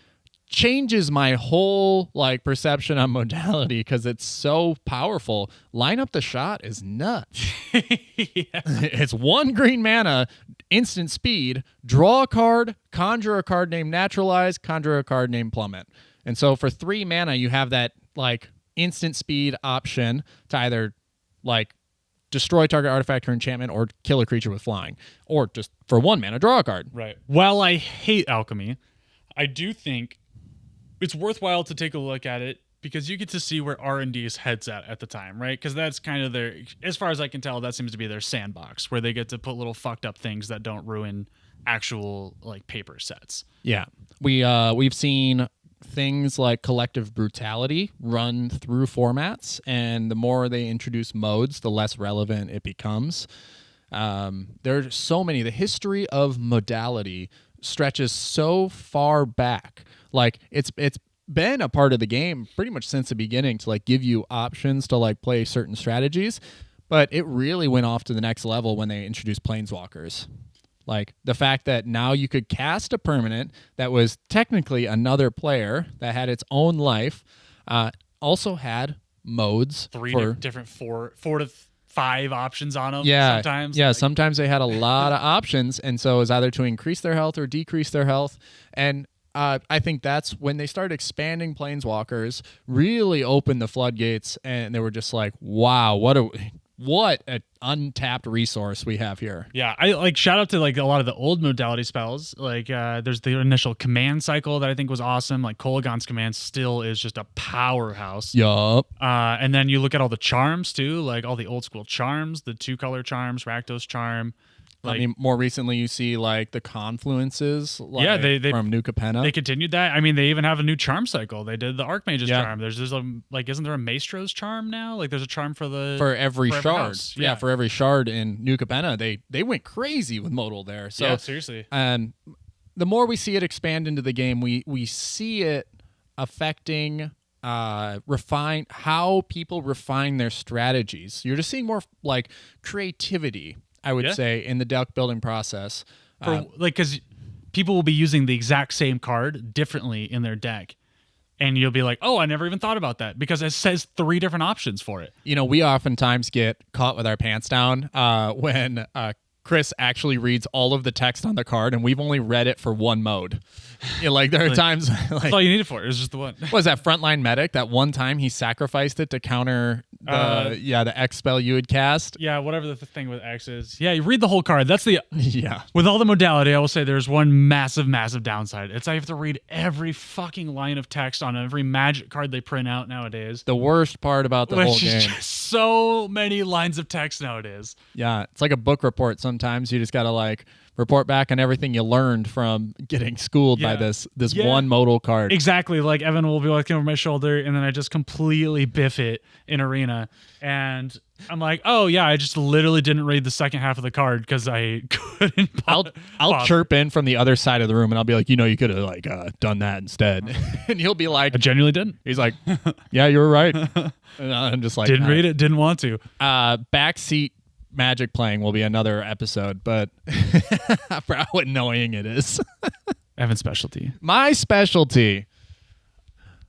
changes my whole like perception on modality because it's so powerful. Line up the shot is nuts. It's 1 green mana, instant speed, draw a card, conjure a card named Naturalize, conjure a card named Plummet. And so for 3 mana, you have that like instant speed option to either like destroy target artifact or enchantment or kill a creature with flying, or just for 1 mana, draw a card. Right. While I hate alchemy, I do think it's worthwhile to take a look at it because you get to see where R&D's heads at the time, right? Because that's kind of their, as far as I can tell, that seems to be their sandbox where they get to put little fucked up things that don't ruin actual like paper sets. Yeah. We've seen things like collective brutality run through formats, and the more they introduce modes, the less relevant it becomes. There's so many. The history of modality stretches so far back. Like it's been a part of the game pretty much since the beginning to like give you options to like play certain strategies, but it really went off to the next level when they introduced planeswalkers. Like the fact that now you could cast a permanent that was technically another player that had its own life, also had modes. 3 different 4 to 5 options on them. Yeah, sometimes. Yeah, sometimes they had a lot of options, and so it was either to increase their health or decrease their health. And I think that's when they started expanding planeswalkers, really opened the floodgates, and they were just like, wow, what an untapped resource we have here. Yeah, I like shout out to like a lot of the old modality spells. Like there's the initial command cycle that I think was awesome. Like Kolaghan's command still is just a powerhouse. Yup. And then you look at all the charms too, like all the old school charms, the 2-color charms, Rakdos charm. Like, I mean, more recently you see like the confluences. Like, yeah, they from New Capenna. They continued that. I mean, they even have a new charm cycle. They did the Archmage's Yeah. charm. There's a like, isn't there a Maestro's charm now? Like, there's a charm for every shard. house. Yeah, for every shard in New Capenna, they went crazy with modal there. So yeah, seriously. The more we see it expand into the game, we see it affecting refine how people refine their strategies. You're just seeing more like creativity, I would say, in the deck building process. Because people will be using the exact same card differently in their deck. And you'll be like, oh, I never even thought about that because it says 3 different options for it. You know, we oftentimes get caught with our pants down when Chris actually reads all of the text on the card, and we've only read it for one mode. You know, like there are times like, that's all you need it for. It was just the one. What was that Frontline Medic? That one time he sacrificed it to counter the X spell you had cast. Yeah, whatever the thing with X is. Yeah, you read the whole card. That's the yeah. With all the modality, I will say there's one massive downside. It's I have to read every fucking line of text on every Magic card they print out nowadays. The worst part about the whole game. Just so many lines of text nowadays. Yeah, it's like a book report. Sometimes you just gotta like report back on everything you learned from getting schooled by this one modal card. Exactly. Like Evan will be looking over my shoulder, and then I just completely biff it in Arena. And I'm like, oh, yeah, I just literally didn't read the second half of the card because I couldn't. I'll chirp in from the other side of the room, and I'll be like, you could have like done that instead. And he'll be like, I genuinely didn't. He's like, yeah, you were right. And I'm just like, didn't read it, didn't want to. Backseat Magic playing will be another episode, but for how annoying it is. Evan's specialty. My specialty.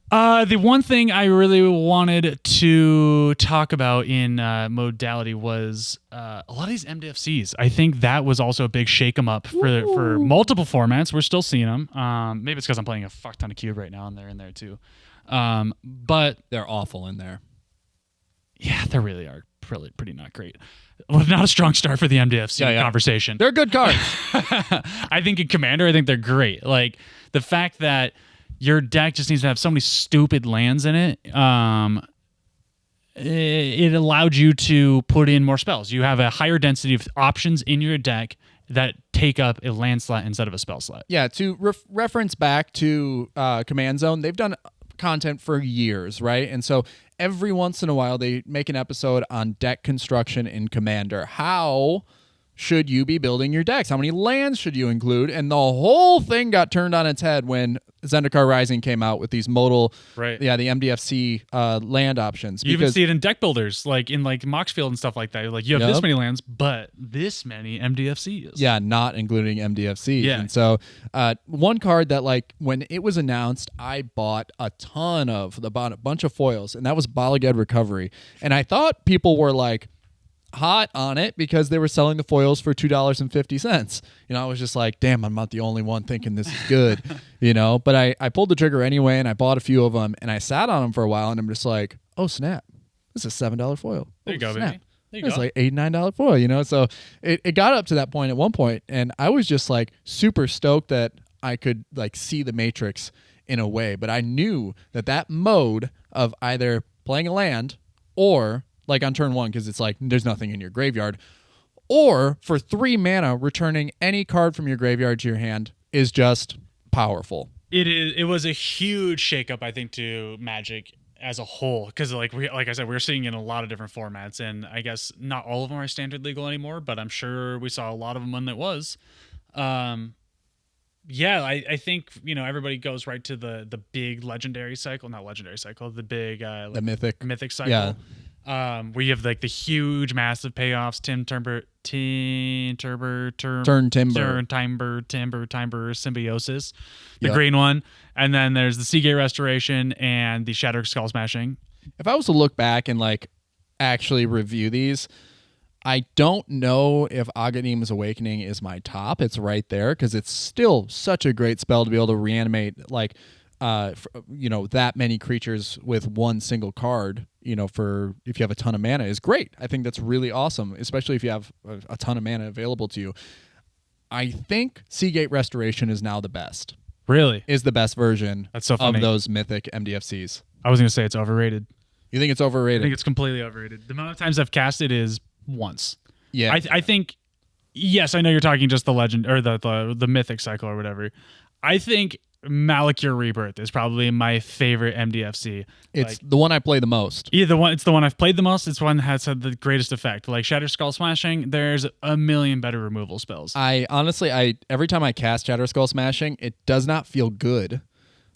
The one thing I really wanted to talk about in modality was a lot of these MDFCs. I think that was also a big shake 'em up for multiple formats. We're still seeing them. Maybe it's because I'm playing a fuck ton of Cube right now, and they're in there too. But they're awful in there. Yeah, they really are pretty not great. Well, not a strong start for the MDFC conversation. They're good cards. I think in Commander, I think they're great. Like the fact that your deck just needs to have so many stupid lands in it. It allowed you to put in more spells. You have a higher density of options in your deck that take up a land slot instead of a spell slot. Yeah, to reference back to Command Zone, they've done content for years, right? And so every once in a while they make an episode on deck construction in Commander. How should you be building your decks? How many lands should you include? And the whole thing got turned on its head when Zendikar Rising came out with these modal, the MDFC land options. You even see it in deck builders, like in like Moxfield and stuff like that. Like you have this many lands, but this many MDFCs. Yeah, not including MDFCs. Yeah. And so one card that like when it was announced, I bought a ton of, bought a bunch of foils, and that was Balaged Recovery. And I thought people were like, hot on it because they were selling the foils for $2.50. I was just like, damn, I'm not the only one thinking this is good, but I pulled the trigger anyway, and I bought a few of them, and I sat on them for a while, and I'm just like, oh snap, this is a $7 foil. There you go, snap. baby. There you It's go. like $8, $9 foil, so it got up to that point at one point, and I was just like super stoked that I could like see the matrix in a way, but I knew that mode of either playing a land or like on turn 1, because it's like there's nothing in your graveyard, or for 3 mana returning any card from your graveyard to your hand is just powerful. It was a huge shakeup, I think, to Magic as a whole, because like I said, we're seeing it in a lot of different formats, and I guess not all of them are standard legal anymore, but I'm sure we saw a lot of them when it was. I think everybody goes right to the big legendary cycle, not legendary cycle, the big The mythic cycle. Yeah. Where you have like the huge massive payoffs, Timber Symbiosis, the green one, and then there's the Seagate Restoration and the Shattered Skull Smashing. If I was to look back and like actually review these, I don't know if Aghanim's Awakening is my top. It's right there because it's still such a great spell to be able to reanimate like that many creatures with one single card, for if you have a ton of mana is great. I think that's really awesome, especially if you have a ton of mana available to you. I think Seagate Restoration is now the best. Really? Is the best version That's so funny. of those mythic MDFCs. I was going to say it's overrated. You think it's overrated? I think it's completely overrated. The amount of times I've cast it is once. Yeah. I think, yes, I know you're talking just the legend or the mythic cycle or whatever. I think Malakir Rebirth is probably my favorite MDFC. It's the one I play the most. Yeah, it's the one I've played the most. It's one that has had the greatest effect. Like Shatter Skull Smashing, there's a million better removal spells. I honestly, every time I cast Shatter Skull Smashing, it does not feel good.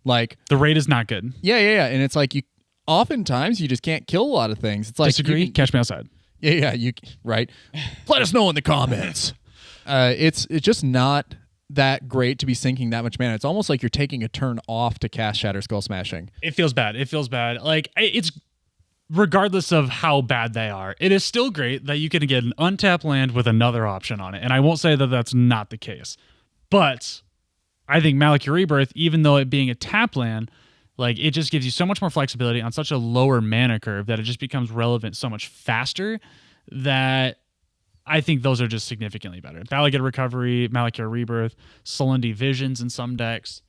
Like the rate is not good. Yeah, and it's like oftentimes you just can't kill a lot of things. It's like disagree. Catch me outside. Yeah, right. Let us know in the comments. It's just not that great to be sinking that much mana. It's almost like you're taking a turn off to cast Shatter Skull Smashing. It feels bad. Like it's regardless of how bad they are, it is still great that you can get an untapped land with another option on it. And I won't say that that's not the case, but I think Malakir Rebirth, even though it being a tap land, like it just gives you so much more flexibility on such a lower mana curve that it just becomes relevant so much faster that I think those are just significantly better. Balaged Recovery, Malakir Rebirth, Solindy Visions in some decks.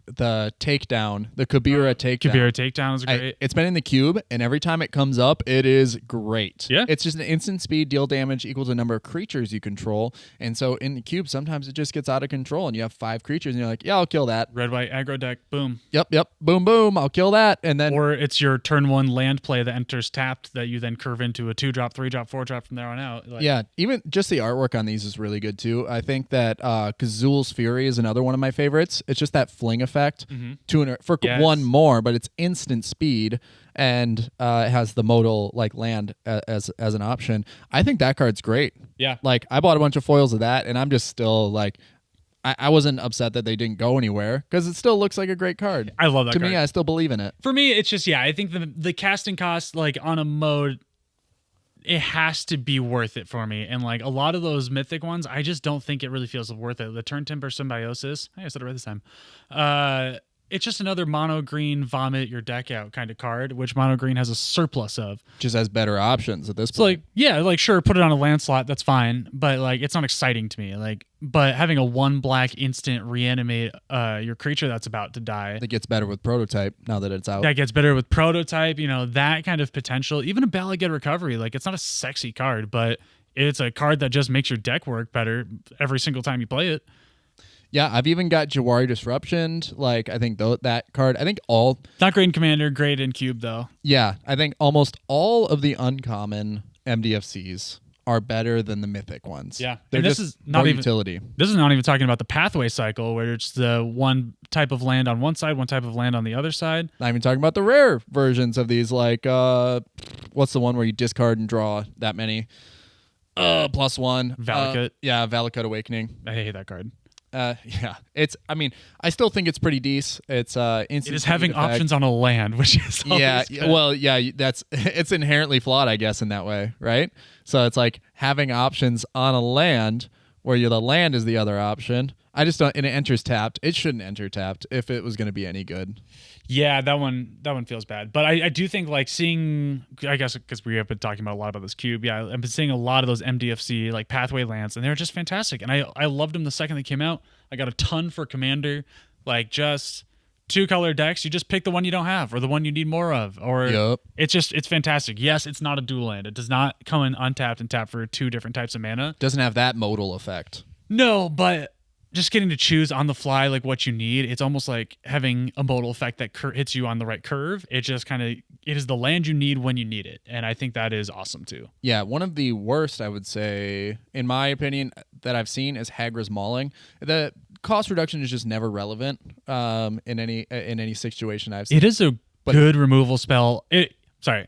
The takedown, the Kabira takedown. Kabira takedown is great. It's been in the cube, and every time it comes up, it is great. Yeah. It's just an instant speed, deal damage equals the number of creatures you control. And so in the cube, sometimes it just gets out of control, and you have 5 creatures, and you're like, yeah, I'll kill that. Red-white aggro deck, boom. Yep, boom, boom, I'll kill that. And then, or it's your turn 1 land play that enters tapped that you then curve into a 2-drop, 3-drop, 4-drop from there on out. Like, yeah, even just the artwork on these is really good too. I think that Kazul's Fury is another one of my favorites. It's just that fling effect for one more, but it's instant speed and it has the modal like land as an option. I think that card's great. Yeah, like I bought a bunch of foils of that, and I'm just still like, I wasn't upset that they didn't go anywhere because it still looks like a great card. I love that. To card. Me, I still believe in it. For me, it's just I think the casting cost like on a mode, it has to be worth it for me. And like a lot of those mythic ones, I just don't think it really feels worth it. The Turn Timber Symbiosis, I said it right this time. It's just another mono green vomit your deck out kind of card, which mono green has a surplus of. Just has better options at this So point. like, yeah, like sure, put it on a land slot, that's fine. But like it's not exciting to me. Like, but having a 1 black instant reanimate your creature that's about to die. It gets better with Prototype now that it's out. That gets better with Prototype, that kind of potential. Even a Balaged Recovery, like it's not a sexy card, but it's a card that just makes your deck work better every single time you play it. Yeah, I've even got Jawari Disruptioned. Like, I think that card. I think all. Not great in Commander, great in Cube though. Yeah, I think almost all of the uncommon MDFCs are better than the mythic ones. Yeah, they're and this just is not more even utility. This is not even talking about the pathway cycle, where it's the one type of land on one side, one type of land on the other side. Not even talking about the rare versions of these. Like, what's the one where you discard and draw that many? +1. Valakut. Yeah, Valakut Awakening. I hate that card. Yeah, I mean, I still think it's pretty decent. It's instant. It is having effect. options on a land, which is Yeah. good. Well, yeah. It's inherently flawed, I guess, in that way, right? So it's like having options on a land where the land is the other option. I just don't. And it enters tapped. It shouldn't enter tapped if it was going to be any good. Yeah, that one feels bad. But I do think like seeing, I guess because we have been talking about a lot about this cube. Yeah, I've been seeing a lot of those MDFC like pathway lands, and they're just fantastic. And I loved them the second they came out. I got a ton for Commander, like just 2-color decks. You just pick the one you don't have or the one you need more of, or Yep. it's fantastic. Yes, it's not a dual land. It does not come in untapped and tapped for 2 different types of mana. Doesn't have that modal effect. No, but just getting to choose on the fly like what you need, it's almost like having a modal effect that hits you on the right curve. It just kind of, it is the land you need when you need it, and I think that is awesome too. Yeah, one of the worst, I would say, in my opinion, that I've seen is Hagra's Mauling. The cost reduction is just never relevant in any situation I've seen. It is a good removal spell. It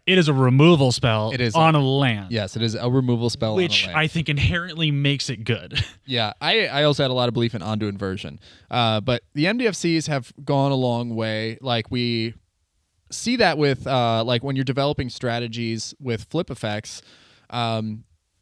is a removal spell. It is on a land. Yes, it is a removal spell which on a land. I think inherently makes it good. Yeah, I also had a lot of belief in Ondu Inversion. But the MDFCs have gone a long way. Like, we see that with like when you're developing strategies with flip effects,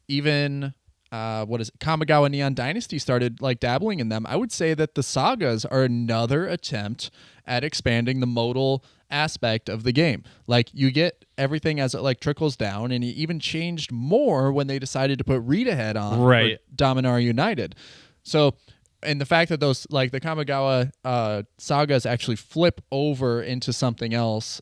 even Kamigawa Neon Dynasty started like dabbling in them. I would say that the sagas are another attempt at expanding the modal aspect of the game. Like, you get everything as it like trickles down, and he even changed more when they decided to put Read Ahead on Right. Dominar United. So, and the fact that those like the Kamigawa sagas actually flip over into something else,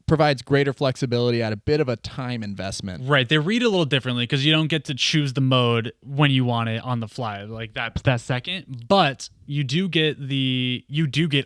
provides greater flexibility at a bit of a time investment. Right. They read a little differently because you don't get to choose the mode when you want it on the fly, like that second. But you do get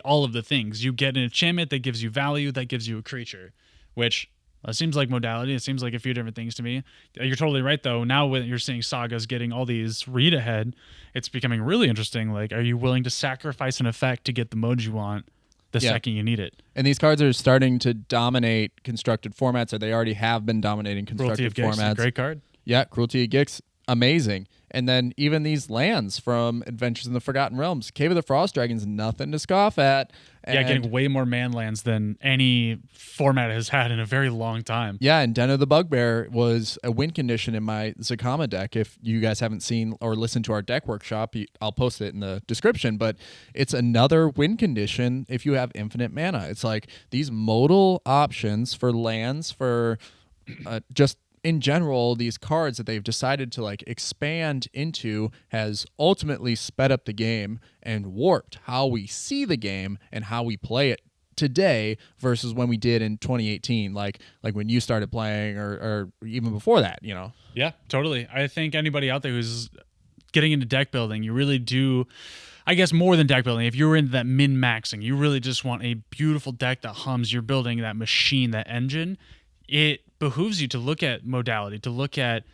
all of the things. You get an enchantment that gives you value, that gives you a creature, which seems like modality. It seems like a few different things to me. You're totally right, though. Now when you're seeing sagas getting all these read ahead, it's becoming really interesting. Like, are you willing to sacrifice an effect to get the mode you want the second you need it? And these cards are starting to dominate constructed formats, or they already have been dominating constructed Cruelty of Gix, formats. a great card. Yeah, Cruelty of Gix, amazing. And then even these lands from Adventures in the Forgotten Realms, Cave of the Frost Dragons, nothing to scoff at. Yeah, getting way more man lands than any format has had in a very long time. Yeah, and Den of the Bugbear was a win condition in my Zakama deck. If you guys haven't seen or listened to our deck workshop, I'll post it in the description, but it's another win condition if you have infinite mana. It's like these modal options for lands, for just in general, these cards that they've decided to like expand into has ultimately sped up the game and warped how we see the game and how we play it today versus when we did in 2018, like when you started playing or even before that, you know? Yeah, totally. I think anybody out there who's getting into deck building, you really do, I guess more than deck building, if you're into that min-maxing, you really just want a beautiful deck that hums, you're building that machine, that engine, it behooves you to look at modality, to look at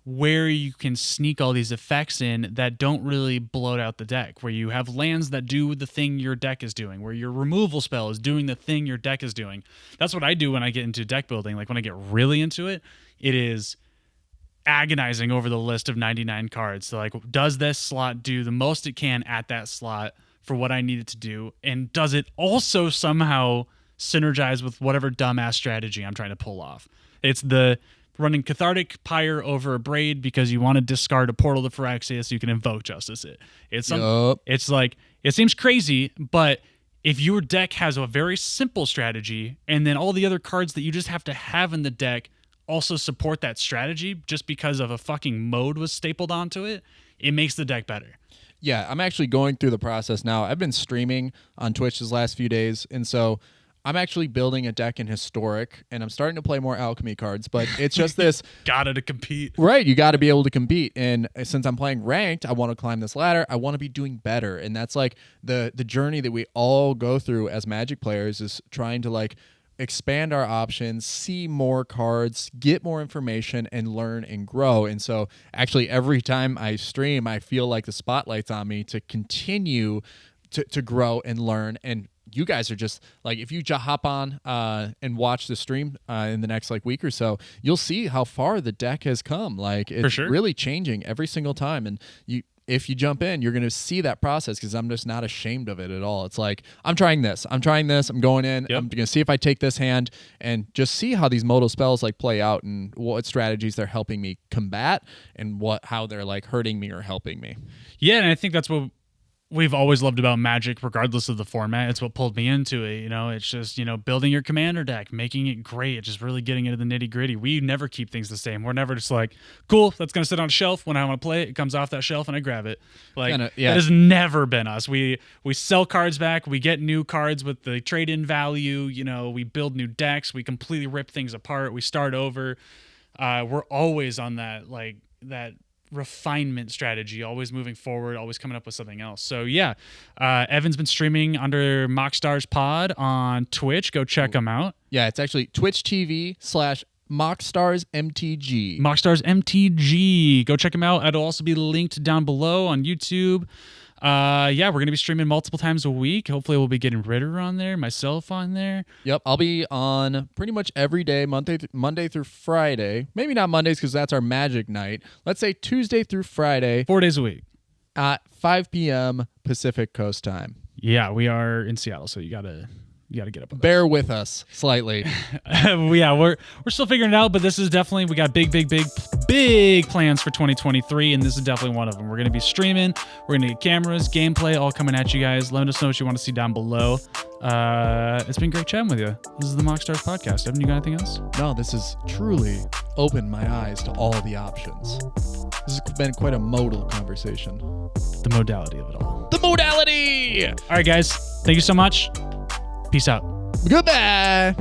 where you can sneak all these effects in that don't really bloat out the deck, where you have lands that do the thing your deck is doing, where your removal spell is doing the thing your deck is doing. That's what I do when I get into deck building. Like, when I get really into it, it is agonizing over the list of 99 cards. So, like, does this slot do the most it can at that slot for what I need it to do? And does it also somehow synergize with whatever dumbass strategy I'm trying to pull off? It's the running Cathartic Pyre over a Braid because you want to discard a Portal to Phyrexia so you can invoke Justice it. It's like, it seems crazy, but if your deck has a very simple strategy and then all the other cards that you just have to have in the deck also support that strategy just because of a fucking mode was stapled onto it, it makes the deck better. Yeah, I'm actually going through the process now. I've been streaming on Twitch these last few days, and so I'm actually building a deck in Historic, and I'm starting to play more Alchemy cards, but it's just this. Gotta to compete. Right, you got to be able to compete. And since I'm playing ranked, I want to climb this ladder. I want to be doing better. And that's like the journey that we all go through as Magic players is trying to like expand our options, see more cards, get more information, and learn and grow. And so actually every time I stream, I feel like the spotlight's on me to continue to grow and learn. And you guys are just like, if you hop on and watch the stream in the next like week or so, you'll see how far the deck has come. Like it's really changing every single time. And if you jump in, you're going to see that process because I'm just not ashamed of it at all. It's like, I'm trying this, I'm going in, I'm going to see if I take this hand and just see how these modal spells like play out and what strategies they're helping me combat and how they're like hurting me or helping me. Yeah, and I think that's what we've always loved about Magic, regardless of the format. It's what pulled me into it. It's just, building your commander deck, making it great, just really getting into the nitty gritty. We never keep things the same. We're never just like, cool, that's going to sit on a shelf. When I want to play it, it comes off that shelf and I grab it. Like, that has never been us. We sell cards back. We get new cards with the trade-in value. We build new decks. We completely rip things apart. We start over. We're always on that refinement strategy, always moving forward, always coming up with something else. So yeah, Evan's been streaming under MoxStars Pod on Twitch. Go check him out. Yeah, it's actually Twitch TV/MoxStars MTG. MoxStars MTG. Go check him out. It'll also be linked down below on YouTube. We're going to be streaming multiple times a week. Hopefully we'll be getting Ritter on there, myself on there. Yep, I'll be on pretty much every day, Monday through Friday. Maybe not Mondays because that's our Magic night. Let's say Tuesday through Friday. 4 days a week. At 5 p.m. Pacific Coast time. Yeah, we are in Seattle, so you got to get up on Bear with us slightly. We're still figuring it out, but this is definitely, we got big plans for 2023, and this is definitely one of them. We're going to be streaming. We're going to get cameras, gameplay, all coming at you guys. Let us know what you want to see down below. It's been great chatting with you. This is the MoxStars podcast. Evan, you got anything else? No, this has truly opened my eyes to all the options. This has been quite a modal conversation. The modality of it all. The modality! All right, guys. Thank you so much. Peace out. Goodbye.